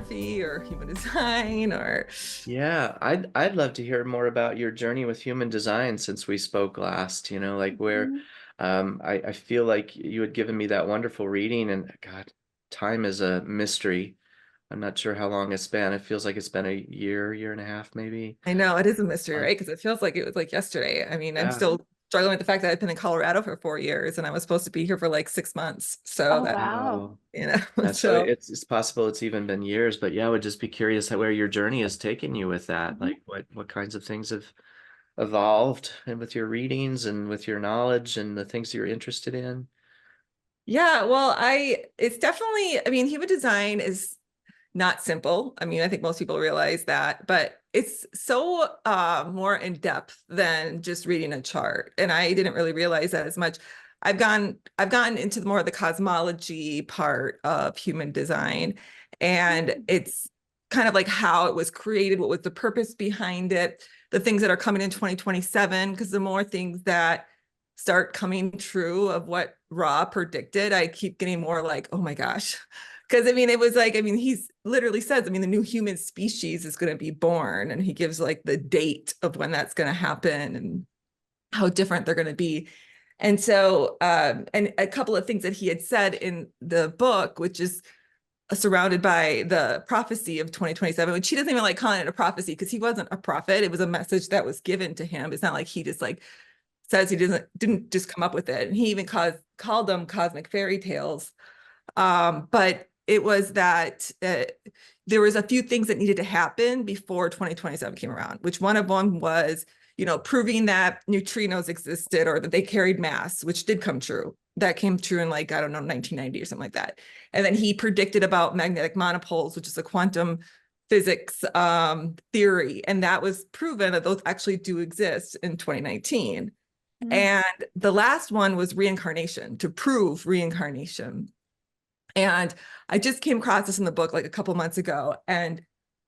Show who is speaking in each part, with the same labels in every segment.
Speaker 1: astrocartography or human design or
Speaker 2: Yeah, I'd love to hear more about your journey with human design since we spoke last, like where
Speaker 3: Mhm.
Speaker 2: I feel like you had given me that wonderful reading and God, time is a mystery. I'm not sure how long it's been. It feels like it's been a year and a half, maybe.
Speaker 1: I know it is a mystery,
Speaker 2: Uh,
Speaker 1: right? Because it feels like it was like yesterday. I mean, I'm
Speaker 2: yeah.
Speaker 1: still struggling with the fact that I've been in Colorado for 4 years and I was supposed to be here for like 6 months. So
Speaker 3: Oh,
Speaker 1: that,
Speaker 3: wow.
Speaker 2: Oh, so
Speaker 1: so
Speaker 2: it's possible it's even been years, but yeah, I would just be curious where your journey has taken you with that.
Speaker 3: Mhm.
Speaker 2: Like what kinds of things have evolved and with your readings and with your knowledge and the things you're interested in.
Speaker 1: yeah, well, it's definitely, I mean, human design is not simple. I mean, I think most people realize that, but it's so more in depth than just reading a chart. And I didn't really realize that as much. I've gotten into more of the cosmology part of human design, and
Speaker 3: Mm.
Speaker 1: it's kind of like how it was created, what was the purpose behind it, the things that are coming in 2027, because the more things that start coming true of what Ra predicted, I keep getting more like, oh my gosh, because I mean, it was like, I mean, he's literally says, I mean, the new human species is going to be born, and he gives like the date of when that's going to happen and how different they're going to be. And so, and a couple of things that he had said in the book, which is surrounded by the prophecy of 2027, which he doesn't even like calling it a prophecy because he wasn't a prophet. It was a message that was given to him. It's not like he just like says he didn't just come up with it. And he even called them cosmic fairy tales. But it was that there was a few things that needed to happen before 2027 came around, which one of them was, proving that neutrinos existed or that they carried mass, which did come true. That came true in like, I don't know, 1990 or something like that. And then he predicted about magnetic monopoles, which is a quantum physics theory. And that was proven that those actually do exist in 2019.
Speaker 3: Mm.
Speaker 1: And the last one was reincarnation, to prove reincarnation. And I just came across this in the book like a couple months ago. And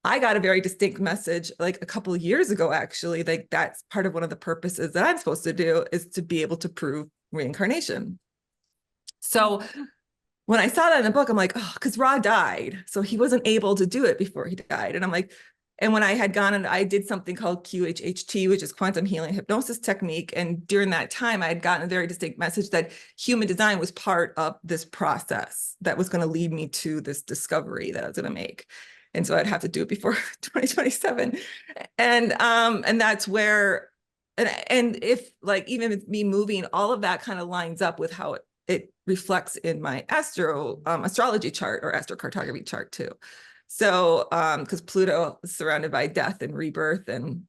Speaker 1: I got a very distinct message like a couple of years ago, actually, like that's part of one of the purposes that I'm supposed to do is to be able to prove reincarnation. So
Speaker 3: Mhm.
Speaker 1: when I saw that in the book, I'm like, oh, because Ra died. So he wasn't able to do it before he died. And I'm like, and when I had gone and I did something called QHHT, which is quantum healing hypnosis technique. And during that time, I had gotten a very distinct message that human design was part of this process that was going to lead me to this discovery that I was going to make. And so I'd have to do it before 2027. And that's where, and if like, even with me moving, all of that kind of lines up with how it reflects in my astrology chart or astrocartography chart too. So, because Pluto is surrounded by death and rebirth, and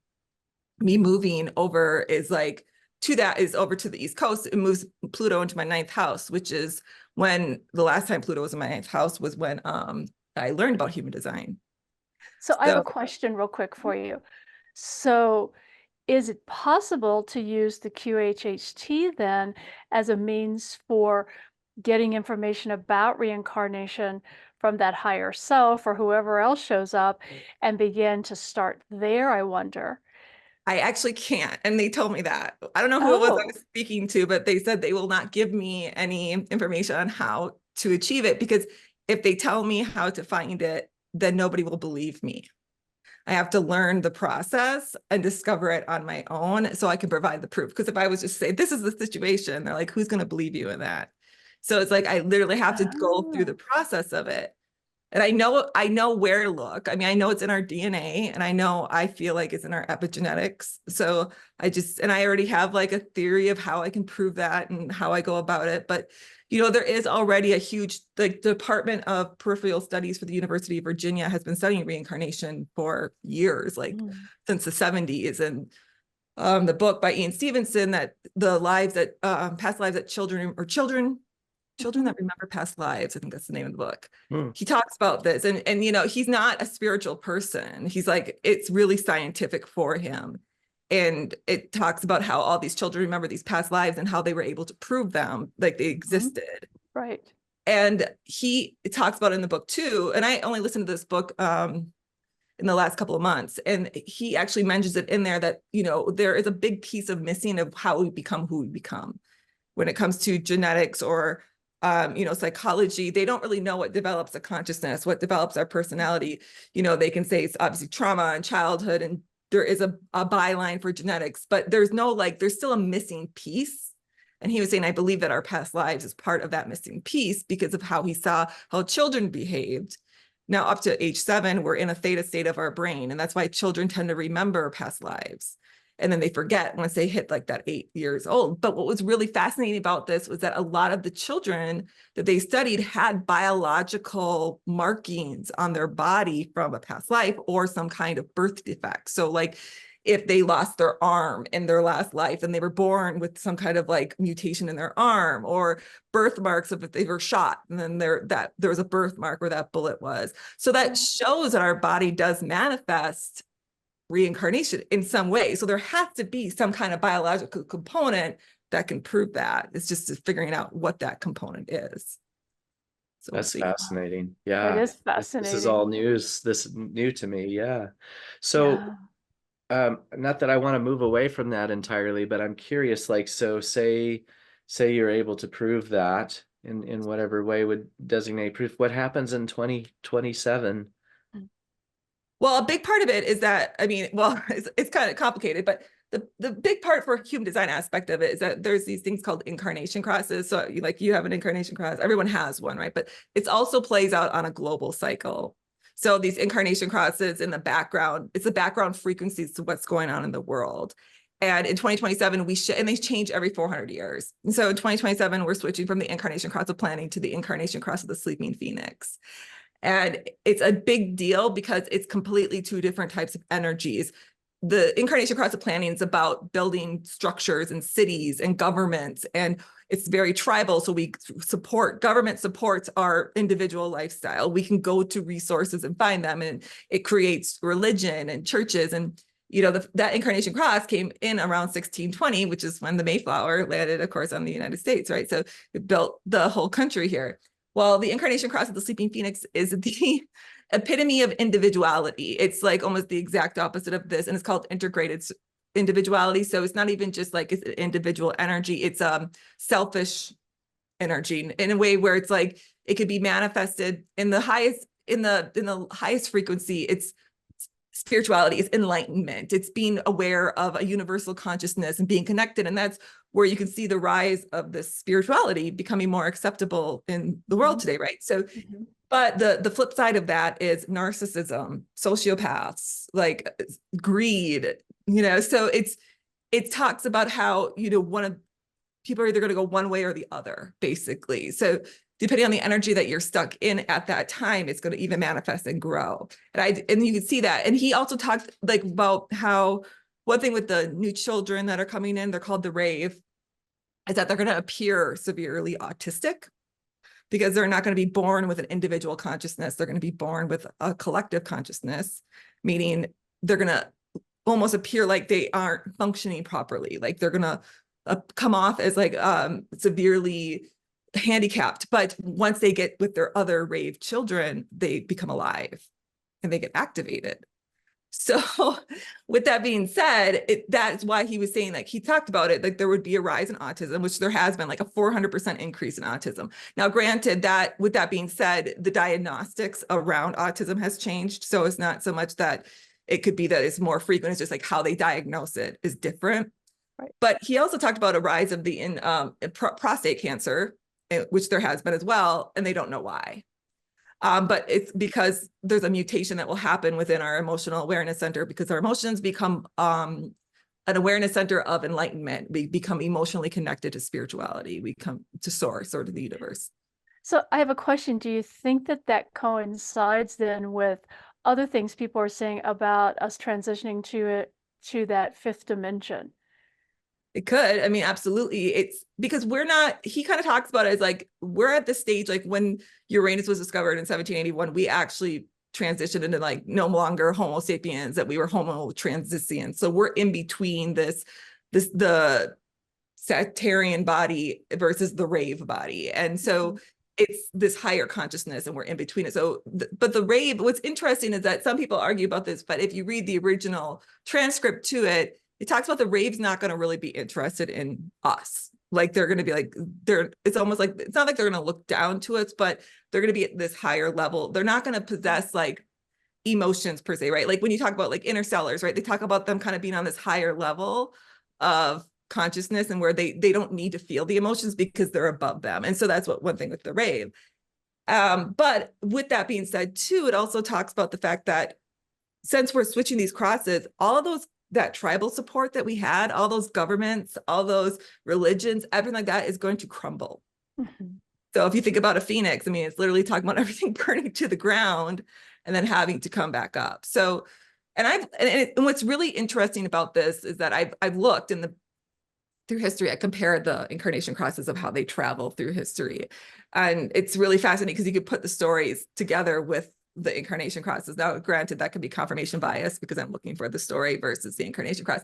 Speaker 1: me moving over is like over to the East Coast. It moves Pluto into my ninth house, which is when the last time Pluto was in my ninth house was when I learned about human design.
Speaker 3: So I have a
Speaker 1: So
Speaker 3: question real quick for you. So is it possible to use the QHHT then as a means for getting information about reincarnation from that higher self or whoever else shows up and begin to start there, I wonder?
Speaker 1: I actually can't. And they told me that. I don't know who it was I
Speaker 3: Oh,
Speaker 1: was speaking to, but they said they will not give me any information on how to achieve it because if they tell me how to find it, then nobody will believe me. I have to learn the process and discover it on my own so I can provide the proof. Because if I was just say, this is the situation, they're like, who's going to believe you in that? So it's like I literally have to go through the
Speaker 3: oh.
Speaker 1: process of it. And I know where to look. I mean, I know it's in our DNA and I feel like it's in our epigenetics. So I already have like a theory of how I can prove that and how I go about it. But there is already a huge like Department of Peripheral Studies for the University of Virginia has been studying reincarnation for years, like
Speaker 3: Mm.
Speaker 1: since the 70s. And the book by Ian Stevenson that the lives that past lives that children
Speaker 3: Mhm.
Speaker 1: that remember past lives, I think that's the name of the book.
Speaker 2: Hmm.
Speaker 1: He talks about this and he's not a spiritual person. He's like it's really scientific for him. And it talks about how all these children remember these past lives and how they were able to prove them like they
Speaker 3: Mhm.
Speaker 1: existed.
Speaker 3: Right.
Speaker 1: And he talks about it in the book too. And I only listened to this book in the last couple of months. And he actually mentions it in there that, there is a big piece of missing of how we become who we become when it comes to genetics or psychology, they don't really know what develops a consciousness, what develops our personality. They can say it's obviously trauma and childhood, and there is a byline for genetics, but there's still a missing piece. And he was saying, I believe that our past lives is part of that missing piece because of how he saw how children behaved. Now, up to age 7, we're in a theta state of our brain. And that's why children tend to remember past lives. And then they forget once they hit like that 8 years old. But what was really fascinating about this was that a lot of the children that they studied had biological markings on their body from a past life or some kind of birth defect. So like if they lost their arm in their last life and they were born with some kind of like mutation in their arm, or birthmarks of if they were shot and then there was a birthmark where that bullet was. So that shows that our body does manifest reincarnation in some way. So there has to be some kind of biological component that can prove that. It's just figuring out what that component is. So
Speaker 2: That's
Speaker 1: we'll
Speaker 2: fascinating. Yeah.
Speaker 3: It is fascinating.
Speaker 2: This is all news. This is new to me. Yeah. So, not that I want to move away from that entirely, but I'm curious, like, so say you're able to prove that in whatever way would designate proof, what happens in 2027?
Speaker 1: Well, a big part of it is that, it's kind of complicated, but the big part for human design aspect of it is that there's these things called incarnation crosses. So you have an incarnation cross, everyone has one, right? But it also plays out on a global cycle. So these incarnation crosses in the background, it's the background frequencies to what's going on in the world. And in 2027, and they change every 400 years. And so in 2027, we're switching from the incarnation cross of planning to the incarnation cross of the sleeping phoenix. And it's a big deal because it's completely 2 different types of energies. The incarnation cross of planning is about building structures and cities and governments, and it's very tribal. So government supports our individual lifestyle. We can go to resources and find them, and it creates religion and churches. And that incarnation cross came in around 1620, which is when the Mayflower landed, of course, on the United States, right? So it built the whole country here. Well, the incarnation cross of the sleeping phoenix is the epitome of individuality. It's like almost the exact opposite of this, and it's called integrated individuality. So it's not even just like it's an individual energy, it's selfish energy in a way where it's like it could be manifested in the highest frequency. It's spirituality, it's enlightenment, it's being aware of a universal consciousness and being connected. And that's where you can see the rise of this spirituality becoming more acceptable in the world today, right? So, but the flip side of that is narcissism, sociopaths, like greed, so it talks about how, people are either going to go one way or the other, basically. So depending on the energy that you're stuck in at that time, it's going to even manifest and grow. And you can see that. And he also talked about how one thing with the new children that are coming in, they're called the rave, is that they're going to appear severely autistic because they're not going to be born with an individual consciousness. They're going to be born with a collective consciousness, meaning they're going to almost appear like they aren't functioning properly. Like they're going to come off as like severely handicapped. But once they get with their other rave children, they become alive and they get activated. So with that being said, that's why he was saying, like, he talked about it, like there would be a rise in autism, which there has been like a 400% increase in autism. Now, granted that with that being said, the diagnostics around autism has changed. So it's not so much that it could be that it's more frequent. It's just like how they diagnose it is different. Right. But he also talked about a rise of the prostate cancer, which there has been as well, and they don't know why. But it's because there's a mutation that will happen within our emotional awareness center, because our emotions become an awareness center of enlightenment. We become emotionally connected to spirituality. We come to source or to the universe.
Speaker 3: So I have a question. Do you think that coincides then with other things people are saying about us transitioning to that 5th dimension?
Speaker 1: It could. I mean, absolutely. It's because he kind of talks about it as like, we're at the stage, like when Uranus was discovered in 1781, we actually transitioned into like no longer Homo sapiens, that we were Homo transiciens. So we're in between the Sagittarian body versus the rave body. And so it's this higher consciousness and we're in between it. So, but the rave, what's interesting is that some people argue about this, but if you read the original transcript to it, it talks about the rave's not going to really be interested in us. like they're going to be like, it's almost like, it's not like they're going to look down to us, but they're going to be at this higher level. They're not going to possess like emotions per se, right? Like when you talk about like interstellars, right? They talk about them kind of being on this higher level of consciousness, and where they don't need to feel the emotions because they're above them. And so that's what one thing with the rave. But with that being said too, it also talks about the fact that since we're switching these crosses, all of those, that tribal support that we had, all those governments, all those religions, everything like that is going to crumble.
Speaker 3: Mhm.
Speaker 1: So if you think about a phoenix, I mean, it's literally talking about everything burning to the ground and then having to come back up. So, and what's really interesting about this is that I've looked through history, I compared the incarnation crosses of how they travel through history. And it's really fascinating because you could put the stories together with the incarnation crosses. Now, granted, that could be confirmation bias because I'm looking for the story versus the incarnation cross.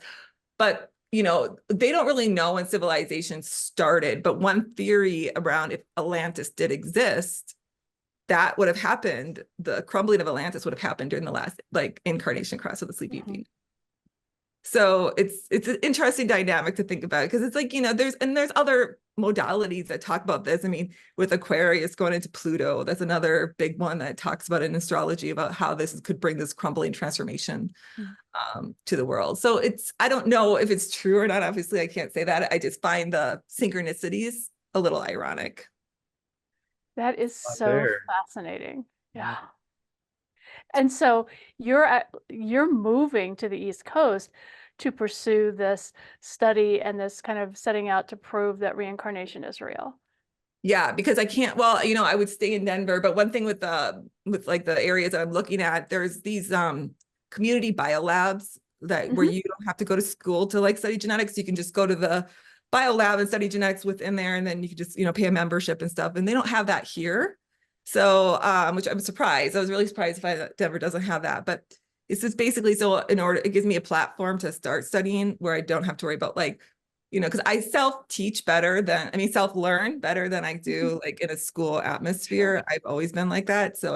Speaker 1: But, you know, they don't really know when civilization started. But one theory around if Atlantis did exist, that would have happened, the crumbling of Atlantis would have happened during the last like incarnation cross of the sleeping being. So it's an interesting dynamic to think about, because it's like, you know, there's other modalities that talk about this. I mean, with Aquarius going into Pluto, that's another big one that talks about in astrology about how this could bring this crumbling transformation to the world. So I don't know if it's true or not. Obviously, I can't say that. I just find the synchronicities a little ironic.
Speaker 3: That is so
Speaker 2: There.
Speaker 3: fascinating. Yeah. And so you're moving to the East Coast to pursue this study and this kind of setting out to prove that reincarnation is real.
Speaker 1: Yeah, because I can't, well, you know, I would stay in Denver, but one thing with like the areas that I'm looking at, there's these community biolabs that where you don't have to go to school to like study genetics. You can just go to the biolab and study genetics within there, and then you can just, you know, pay a membership and stuff. And they don't have that here. So, which I'm surprised. I was really surprised if Denver doesn't have that. But it's just basically, so it gives me a platform to start studying where I don't have to worry about like, you know, because I self-teach better than, I mean, self-learn better than I do like in a school atmosphere. I've always been like that. So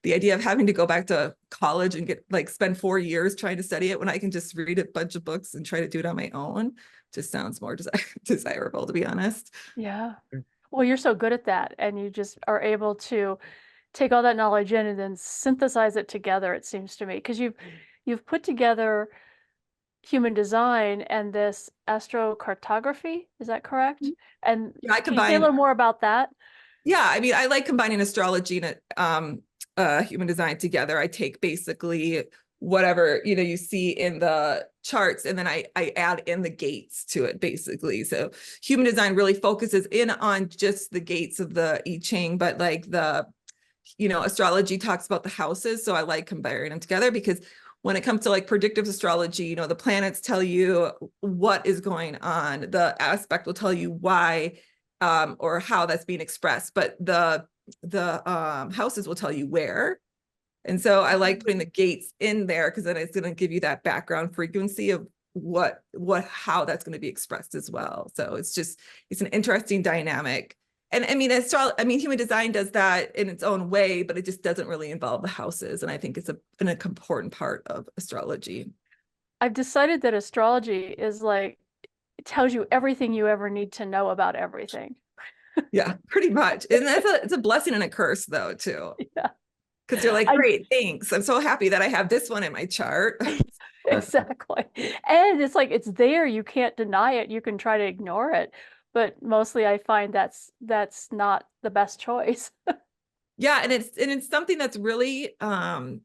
Speaker 1: the idea of having to go back to college and spend 4 years trying to study it when I can just read a bunch of books and try to do it on my own just sounds more desirable, to be honest.
Speaker 3: Yeah. Well, you're so good at that, and you just are able to take all that knowledge in and then synthesize it together, it seems to me, because you've put together human design and this astrocartography, is that correct? And
Speaker 1: Yeah,
Speaker 3: can you say a little more about that?
Speaker 1: Yeah, I mean, I like combining astrology and human design together. I take basically whatever, you know, you see in the charts, and then I add in the gates to it, basically. So human design really focuses in on just the gates of the I Ching, but like you know, astrology talks about the houses. So I like combining them together, because when it comes to like predictive astrology, you know, the planets tell you what is going on. The aspect will tell you why or how that's being expressed, but the houses will tell you where. And so I like putting the gates in there, because then it's going to give you that background frequency of how that's going to be expressed as well. So it's an interesting dynamic. And I mean, human design does that in its own way, but it just doesn't really involve the houses. And I think it's an important part of astrology.
Speaker 3: I've decided that astrology is like, it tells you everything you ever need to know about everything.
Speaker 1: Yeah, pretty much. And it's a blessing and a curse though, too.
Speaker 3: Yeah.
Speaker 1: Because you're like, great, thanks. I'm so happy that I have this one in my chart.
Speaker 3: Exactly. And it's like, it's there. You can't deny it. You can try to ignore it. But mostly I find that's not the best choice.
Speaker 1: Yeah, and it's something that's really gotten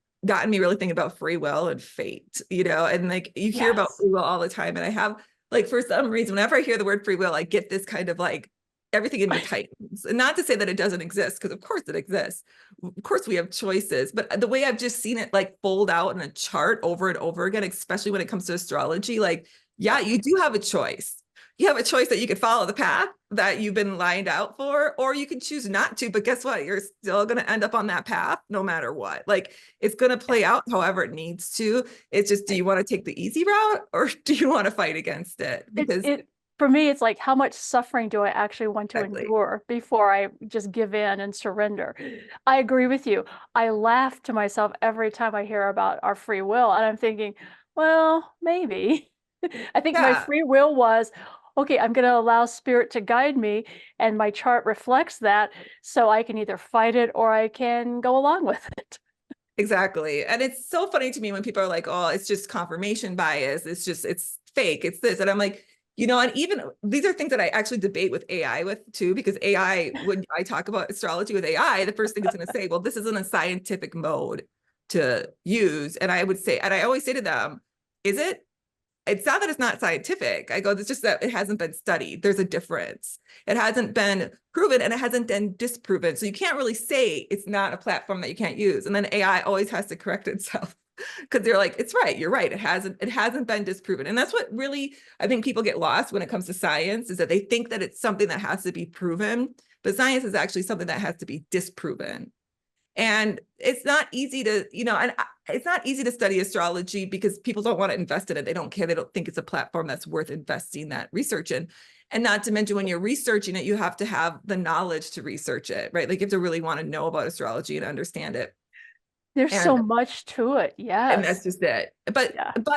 Speaker 1: me really thinking about free will and fate, you know, and like you hear about free will all the time. And I have like, for some reason, whenever I hear the word free will, I get this kind of like everything in me tightens. And not to say that it doesn't exist, because of course it exists. Of course we have choices, but the way I've just seen it like fold out in a chart over and over again, especially when it comes to astrology, like, yeah, you do have a choice. You have a choice that you could follow the path that you've been lined out for, or you can choose not to, but guess what? You're still going to end up on that path no matter what. Like, it's going to play out however it needs to. It's just, do you want to take the easy route, or do you want to fight against it? Because
Speaker 3: for me, it's like, how much suffering do I actually want to endure before I just give in and surrender? I agree with you. I laugh to myself every time I hear about our free will, and I'm thinking, well, maybe. I think my free will was, okay, I'm going to allow spirit to guide me, and my chart reflects that, so I can either fight it or I can go along with it.
Speaker 1: Exactly. And it's so funny to me when people are like, oh, it's just confirmation bias. It's fake. It's this. And I'm like, and even these are things that I actually debate with AI with too, because AI, when I talk about astrology with AI, the first thing it's going to say, well, this isn't a scientific mode to use. And I would say, and I always say to them, is it? It's not that it's not scientific. I go, it's just that it hasn't been studied. There's a difference. It hasn't been proven and it hasn't been disproven. So you can't really say it's not a platform that you can't use. And then AI always has to correct itself because they're like, it's right. You're right. It hasn't been disproven. And that's what really, I think people get lost when it comes to science, is that they think that it's something that has to be proven, but science is actually something that has to be disproven. And it's not easy to, and it's not easy to study astrology because people don't want to invest in it. They don't care. They don't think it's a platform that's worth investing that research in. And not to mention, when you're researching it, you have to have the knowledge to research it, right? Like you have to really want to know about astrology and understand it.
Speaker 3: There's so much to it. Yes.
Speaker 1: And that's just it. But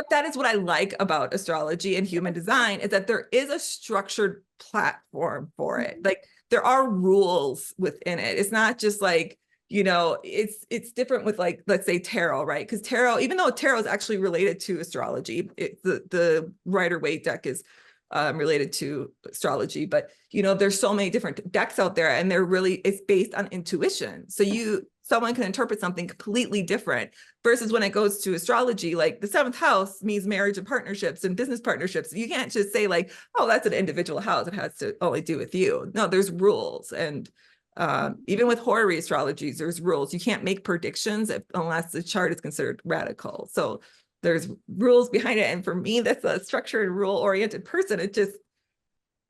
Speaker 1: that is what I like about astrology and human design, is that there is a structured platform for it. Like there are rules within it. It's not just like, it's different with, like, let's say tarot, right? Because tarot, even though tarot is actually related to astrology, the Rider-Waite deck is related to astrology, but there's so many different decks out there, and it's based on intuition. So someone can interpret something completely different, versus when it goes to astrology, like the 7th house means marriage and partnerships and business partnerships. You can't just say like, oh, that's an individual house. It has to only do with you. No, there's rules. And even with horary astrologies, there's rules. You can't make predictions unless the chart is considered radical. So there's rules behind it. And for me, that's a structured, rule-oriented person.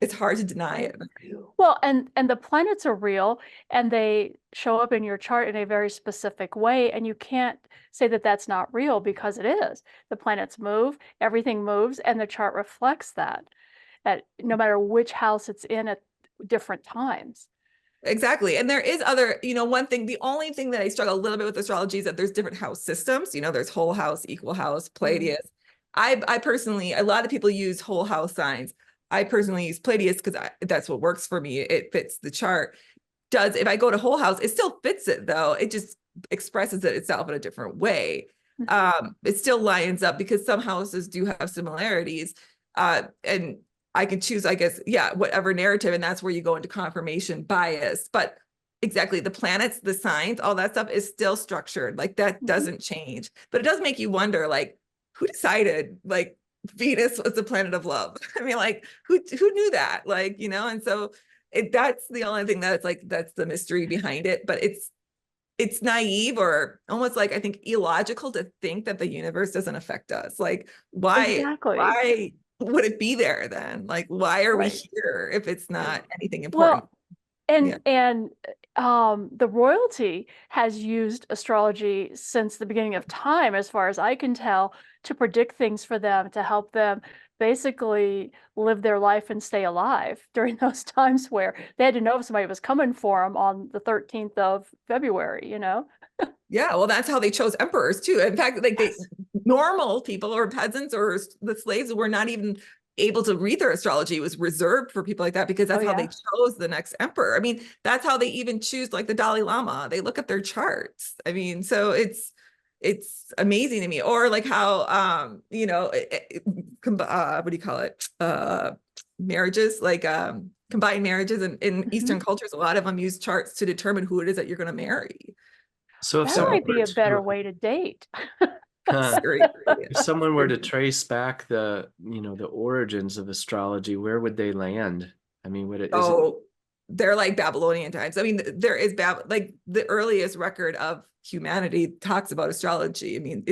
Speaker 1: It's hard to deny it.
Speaker 3: Well, and the planets are real, and they show up in your chart in a very specific way, and you can't say that that's not real, because it is. The planets move, everything moves, and the chart reflects that no matter which house it's in at different times.
Speaker 1: Exactly. And there is other, the only thing that I struggle a little bit with astrology is that there's different house systems. There's whole house, equal house, Pleiades. I personally, a lot of people use whole house signs. I personally use Pleiades because that's what works for me. It fits the chart. If I go to whole house, it still fits it though. It just expresses it itself in a different way. It still lines up because some houses do have similarities. And I can choose, I guess, whatever narrative, and that's where you go into confirmation bias. But exactly, the planets, the signs, all that stuff is still structured. Like that doesn't change. But it does make you wonder, like, who decided, like, Venus was the planet of love? I mean, like, who knew that? Like, and so that's the only thing that's like, that's the mystery behind it. But it's naive, or almost like, I think, illogical to think that the universe doesn't affect us. Like, why would it be there then? Like, why are we here if it's not anything important?
Speaker 3: Well, and the royalty has used astrology since the beginning of time, as far as I can tell, to predict things for them, to help them basically live their life and stay alive during those times where they had to know if somebody was coming for them on the 13th of February,
Speaker 1: Yeah, well, that's how they chose emperors too. In fact, like normal people or peasants or the slaves were not even able to read their astrology. It was reserved for people like that, because that's how they chose the next emperor. I mean, that's how they even choose, like, the Dalai Lama. They look at their charts. I mean, so it's amazing to me. Or like how what do you call it? Marriages, like combined marriages in Eastern cultures, a lot of them use charts to determine who it is that you're going to marry.
Speaker 2: So if
Speaker 3: that might be a better way to date.
Speaker 2: If someone were to trace back the origins of astrology, where would they land? I mean,
Speaker 1: they're like Babylonian times. I mean, there is like the earliest record of humanity talks about astrology. I mean,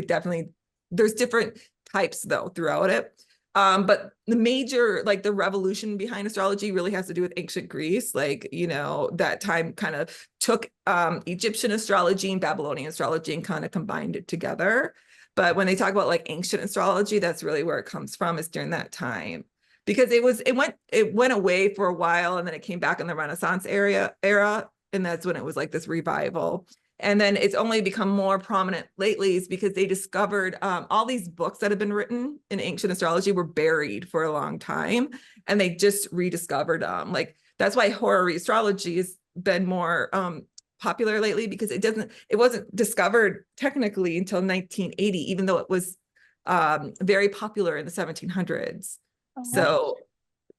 Speaker 1: there's different types though throughout it. But the major, like, the revolution behind astrology really has to do with ancient Greece. Like, that time kind of took Egyptian astrology and Babylonian astrology and kind of combined it together. But when they talk about like ancient astrology, that's really where it comes from, is during that time. Because it went away for a while, and then it came back in the Renaissance era. And that's when it was like this revival. And then it's only become more prominent lately is because they discovered all these books that have been written in ancient astrology were buried for a long time, and they just rediscovered them. Like that's why horary astrology has been more popular lately, because it wasn't discovered technically until 1980, even though it was very popular in the 1700s.
Speaker 3: Oh,
Speaker 1: So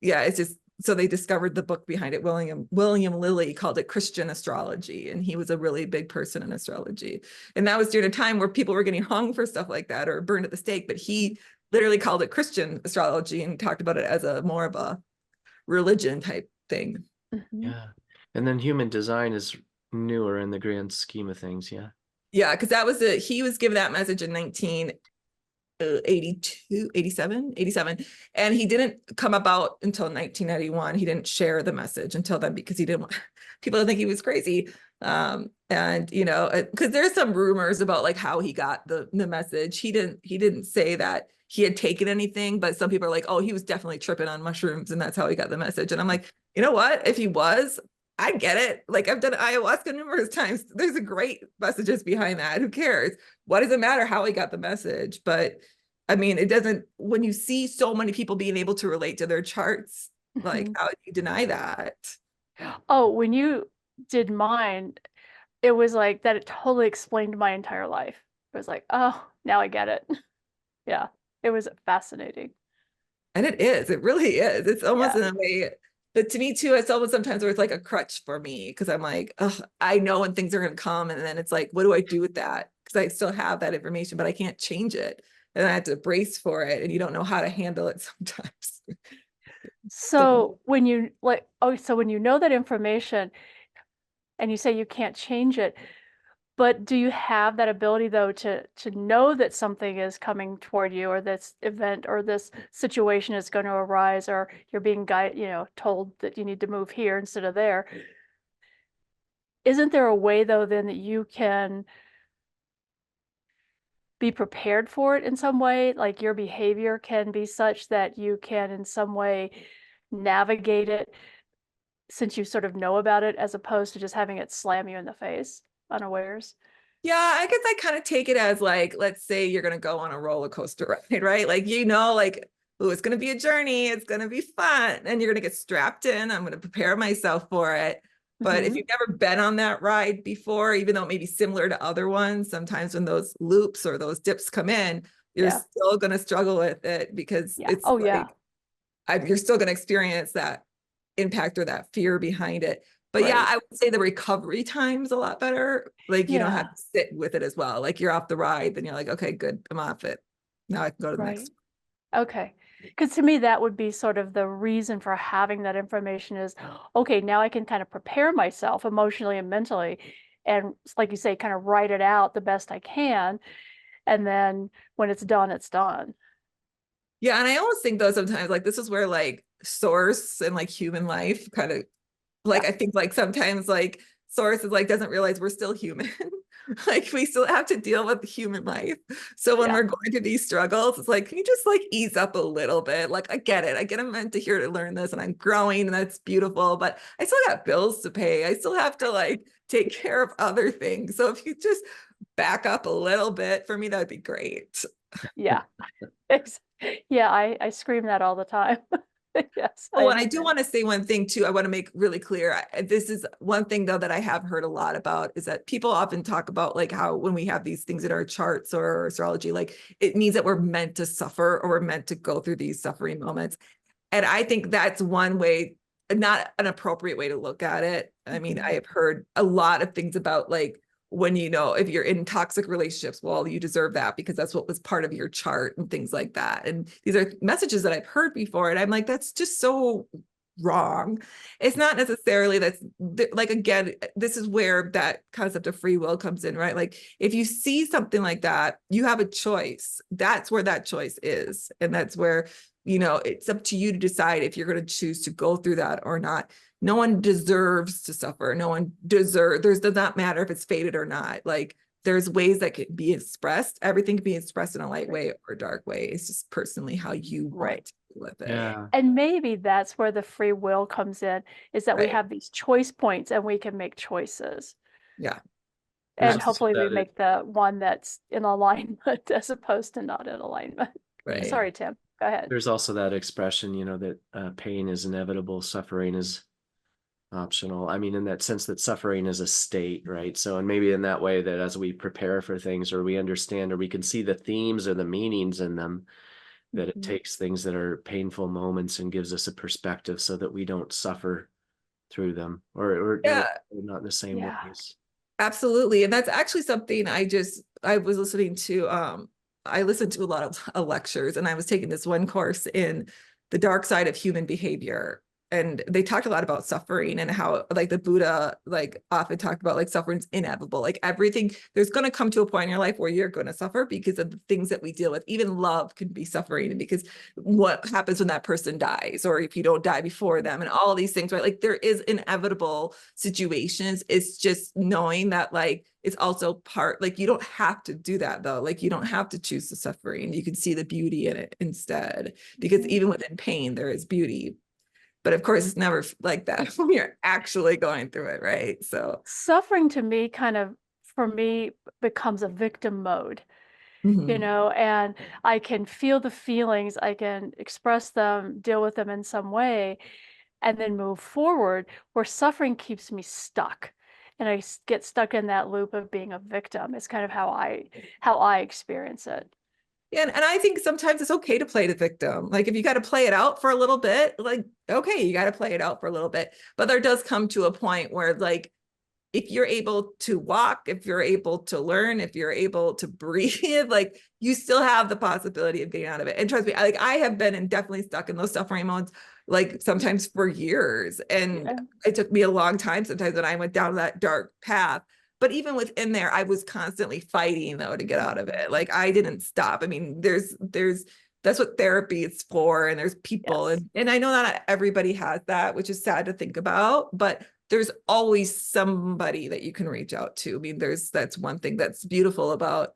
Speaker 1: yeah, it's just, so they discovered the book behind it. William Lilly called it Christian astrology, and he was a really big person in astrology. And that was during a time where people were getting hung for stuff like that or burned at the stake, but he literally called it Christian astrology and talked about it as a more of a religion type thing.
Speaker 3: Mhm.
Speaker 2: Yeah. And then human design is newer in the grand scheme of things. Yeah.
Speaker 1: Yeah, because he was given that message in 1982, 87, and he didn't come about until 1991. He didn't share the message until then because he didn't want people to think he was crazy. And you know, because there's some rumors about like how he got the message. He didn't say that he had taken anything, but some people are like, oh, he was definitely tripping on mushrooms and that's how he got the message. And I'm like, you know what? If he was, I get it. Like I've done ayahuasca numerous times. There's a great messages behind that. Who cares? What does it matter how he got the message? But I mean, it doesn't, when you see so many people being able to relate to their charts, like
Speaker 3: Mhm.
Speaker 1: how do you deny that?
Speaker 3: Oh, when you did mine, it was like that. It totally explained my entire life. It was like, oh, now I get it. Yeah, it was fascinating.
Speaker 1: And it really is. It's almost
Speaker 3: Yeah.
Speaker 1: in a way, but to me too, it's almost sometimes where it's like a crutch for me because I'm like, oh, I know when things are going to come. And then it's like, what do I do with that? Because I still have that information, but I can't change it. And I have to brace for it. And you don't know how to handle it sometimes.
Speaker 3: So when you like, oh, so when you know that information and you say you can't change it, but do you have that ability though to know that something is coming toward you, or this event or this situation is going to arise, or you're being told that you need to move here instead of there? Isn't there a way though then that you can be prepared for it in some way? Like your behavior can be such that you can in some way navigate it since you sort of know about it, as opposed to just having it slam you in the face unawares?
Speaker 1: Yeah, I guess I kind of take it as like, let's say you're going to go on a roller coaster ride, right? Like, you know, like, oh, it's going to be a journey. It's going to be fun. And you're going to get strapped in. I'm going to prepare myself for it. But if
Speaker 3: Mhm.
Speaker 1: you've never been on that ride before, even though it may be similar to other ones, sometimes when those loops or those dips come in, you're
Speaker 3: Yeah.
Speaker 1: still going to struggle with it because
Speaker 3: Yeah.
Speaker 1: it's
Speaker 3: Oh, yeah.
Speaker 1: like, you're still going to experience that impact or that fear behind it. But yeah,
Speaker 3: Right.
Speaker 1: I would say the recovery time's a lot better. Like you don't
Speaker 3: Yeah.
Speaker 1: have to sit with it as well. Like you're off the ride, then you're like, okay, good, I'm off it. Now I can go to the
Speaker 3: Right.
Speaker 1: next.
Speaker 3: Okay. Because to me, that would be sort of the reason for having that information is, okay, now I can kind of prepare myself emotionally and mentally. And like you say, kind of write it out the best I can. And then when it's done, it's done.
Speaker 1: Yeah, and I almost think though sometimes like this is where like source and like human life kind of like
Speaker 3: Yeah.
Speaker 1: I think like sometimes like source is like doesn't realize we're still human. Like we still have to deal with human life. So when
Speaker 3: Yeah.
Speaker 1: we're going through these struggles, it's like, can you just like ease up a little bit? Like I get it. I get I'm meant to here to learn this and I'm growing and that's beautiful, but I still got bills to pay. I still have to like take care of other things. So if you just back up a little bit, for me, that'd be great.
Speaker 3: Yeah. Yeah. I scream that all the time. Yes. I
Speaker 1: Oh, and I do
Speaker 3: understand.
Speaker 1: want to say one thing too. I want to make really clear. This is one thing though that I have heard a lot about is that people often talk about like how when we have these things in our charts or astrology, like it means that we're meant to suffer or we're meant to go through these suffering moments. And I think that's one way, not an appropriate way to look at it. I mean,
Speaker 3: Mhm.
Speaker 1: I have heard a lot of things about like when you know if you're in toxic relationships, well, you deserve that because that's what was part of your chart and things like that. And these are messages that I've heard before, and I'm like, that's just so wrong. It's not necessarily that's like again, this is where that concept of free will comes in, right? Like if you see something like that, you have a choice. That's where that choice is, and that's where it's up to you to decide if you're going to choose to go through that or not. No one deserves to suffer. No one does not matter if it's fated or not. Like there's ways that can be expressed. Everything can be expressed in a light way or a dark way. It's just personally how you
Speaker 3: Right.
Speaker 1: want to deal with it.
Speaker 2: Yeah.
Speaker 3: And maybe that's where the free will comes in, is that we
Speaker 1: Right.
Speaker 3: have these choice points and we can make choices.
Speaker 1: Yeah.
Speaker 2: There's
Speaker 3: And
Speaker 2: also
Speaker 3: hopefully we
Speaker 2: that
Speaker 3: make the one that's in alignment as opposed to not in alignment.
Speaker 1: Right.
Speaker 3: Sorry, Tim, go ahead.
Speaker 2: there's also that expression, that pain is inevitable, suffering is optional. I mean, in that sense that suffering is a state, right? So, and maybe in that way that as we prepare for things or we understand or we can see the themes or the meanings in them, that it
Speaker 3: Mhm.
Speaker 2: takes things that are painful moments and gives us a perspective so that we don't suffer through them or
Speaker 1: Yeah,
Speaker 2: not in the same
Speaker 3: Yeah.
Speaker 2: ways.
Speaker 1: absolutely. And that's actually something I was listening to, I listened to a lot of lectures, and I was taking this one course in the dark side of human behavior. And they talked a lot about suffering and how like the Buddha like often talked about like suffering's inevitable. Like everything, there's going to come to a point in your life where you're going to suffer because of the things that we deal with. Even love can be suffering, and because what happens when that person dies, or if you don't die before them, and all these things, right? Like there is inevitable situations. It's just knowing that like it's also part, like you don't have to do that though. Like you don't have to choose the suffering. You can see the beauty in it instead, because
Speaker 3: Mhm.
Speaker 1: even within pain, there is beauty. But of course, it's never like that when you're actually going through it, right? So,
Speaker 3: Suffering to me for me, becomes a victim mode,
Speaker 1: mhm.
Speaker 3: and I can feel the feelings, I can express them, deal with them in some way, and then move forward, where suffering keeps me stuck. And I get stuck in that loop of being a victim. It's kind of how I experience it.
Speaker 1: Yeah, and I think sometimes it's okay to play the victim. Like if you got to play it out for a little bit, like, okay, you got to play it out for a little bit. But there does come to a point where like, if you're able to walk, if you're able to learn, if you're able to breathe, like you still have the possibility of getting out of it. And trust me, like I have been and definitely stuck in those suffering modes, like sometimes for years. And
Speaker 3: Yeah.
Speaker 1: it took me a long time sometimes when I went down that dark path. But even within there, I was constantly fighting though to get out of it. Like I didn't stop. I mean, there's that's what therapy is for. And there's people,
Speaker 3: Yes.
Speaker 1: and I know not everybody has that, which is sad to think about, but there's always somebody that you can reach out to. I mean, that's one thing that's beautiful about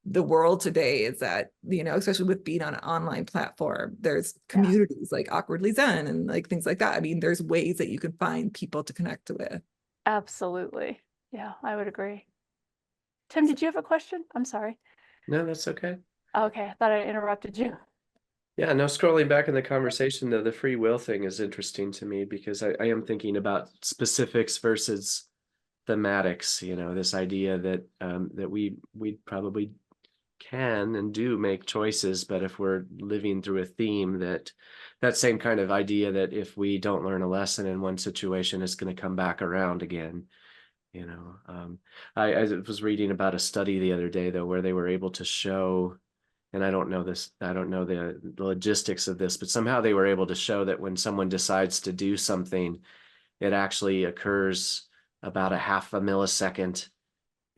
Speaker 1: the world today is that, especially with being on an online platform, there's communities like Awkwardly Zen and like things like that. I mean, there's ways that you can find people to connect with.
Speaker 3: Absolutely. Yeah, I would agree. Tim, did you have a question? I'm sorry.
Speaker 2: No, that's okay.
Speaker 3: Okay, I thought I interrupted you.
Speaker 2: Yeah, no, scrolling back in the conversation though, the free will thing is interesting to me because I am thinking about specifics versus thematics, this idea that that we probably can and do make choices, but if we're living through a theme, that same kind of idea that if we don't learn a lesson in one situation, it's going to come back around again. I was reading about a study the other day though, where they were able to show, and I don't know the logistics of this, but somehow they were able to show that when someone decides to do something, it actually occurs about a half a millisecond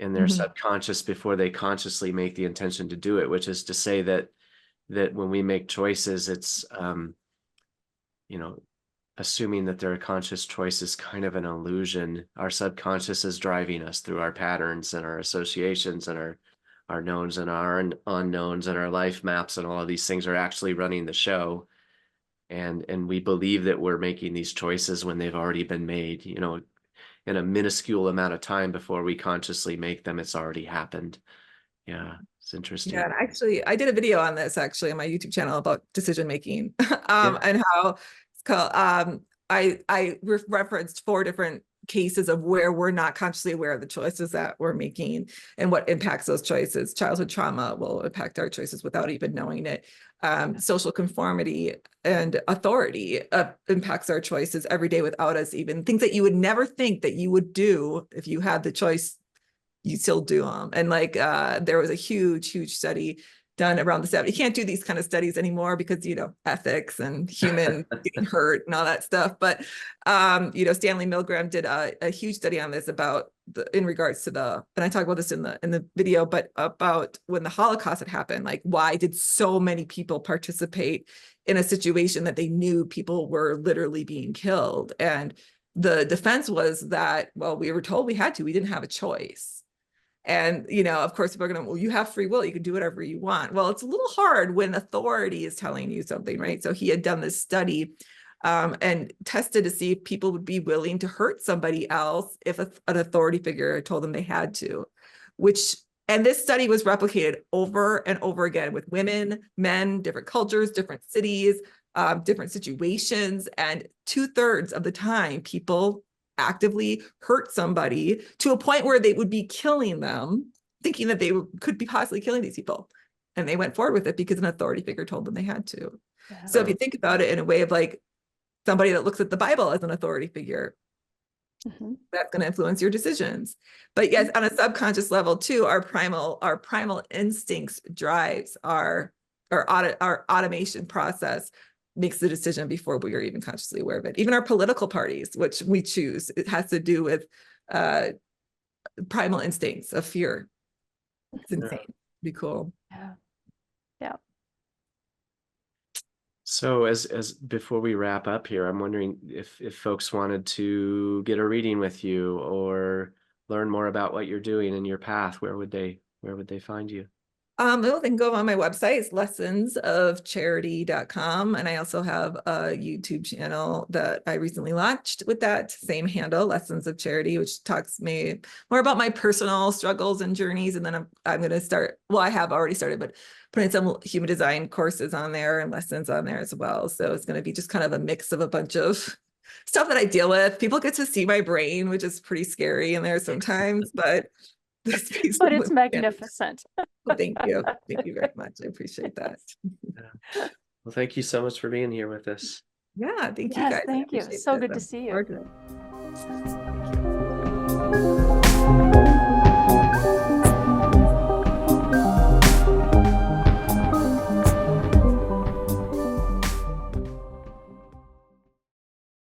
Speaker 2: in their subconscious before they consciously make the intention to do it, which is to say that when we make choices, it's assuming that they're a conscious choice is kind of an illusion. Our subconscious is driving us through our patterns and our associations and our knowns and our unknowns and our life maps, and all of these things are actually running the show. And we believe that we're making these choices when they've already been made, in a minuscule amount of time before we consciously make them. It's already happened. Yeah, it's interesting.
Speaker 1: Yeah, and actually, I did a video on this actually on my YouTube channel about decision making,
Speaker 2: Yeah.
Speaker 1: and how it's called. I referenced 4 different cases of where we're not consciously aware of the choices that we're making and what impacts those choices. Childhood trauma will impact our choices without even knowing it. Social conformity and authority impacts our choices every day without us even things that you would never think that you would do if you had the choice. You still do them. And like there was a huge study done around the 70s. You can't do these kind of studies anymore because, ethics and human getting hurt and all that stuff. But, Stanley Milgram did a huge study on this about in regards to and I talk about this in the video, but about when the Holocaust had happened, like why did so many people participate in a situation that they knew people were literally being killed? And the defense was that, well, we were told we had to, we didn't have a choice. And, of course, people are going to, well, you have free will, you can do whatever you want. Well, it's a little hard when authority is telling you something, right? So he had done this study and tested to see if people would be willing to hurt somebody else if an authority figure told them they had to. and this study was replicated over and over again with women, men, different cultures, different cities, different situations. And 2/3 of the time, people actively hurt somebody to a point where they would be killing them, thinking that they could be possibly killing these people. And they went forward with it because an authority figure told them they had to.
Speaker 3: Yeah.
Speaker 1: So if you think about it in a way of like somebody that looks at the Bible as an authority figure, that's going to influence your decisions. But yes, on a subconscious level too, our primal instincts drives our automation process makes the decision before we are even consciously aware of it. Even our political parties, which we choose, it has to do with primal instincts of fear. It's insane. It'd be cool.
Speaker 3: Yeah. Yeah.
Speaker 2: So as before we wrap up here, I'm wondering if folks wanted to get a reading with you or learn more about what you're doing in your path, where would they find you?
Speaker 1: They can go on my website. It's lessonsofcharity.com. And I also have a YouTube channel that I recently launched with that same handle, Lessons of Charity, which talks me more about my personal struggles and journeys. And then I'm going to start, well, I have already started, but putting some human design courses on there and lessons on there as well. So it's going to be just kind of a mix of a bunch of stuff that I deal with. People get to see my brain, which is pretty scary in there sometimes, but
Speaker 3: but it's magnificent.
Speaker 1: Well, thank you. Thank you very much. I appreciate that.
Speaker 2: Well, thank you so much for being here with us.
Speaker 1: Yeah, thank you
Speaker 3: Yes,
Speaker 1: guys.
Speaker 3: thank you. So good to see you.
Speaker 1: you.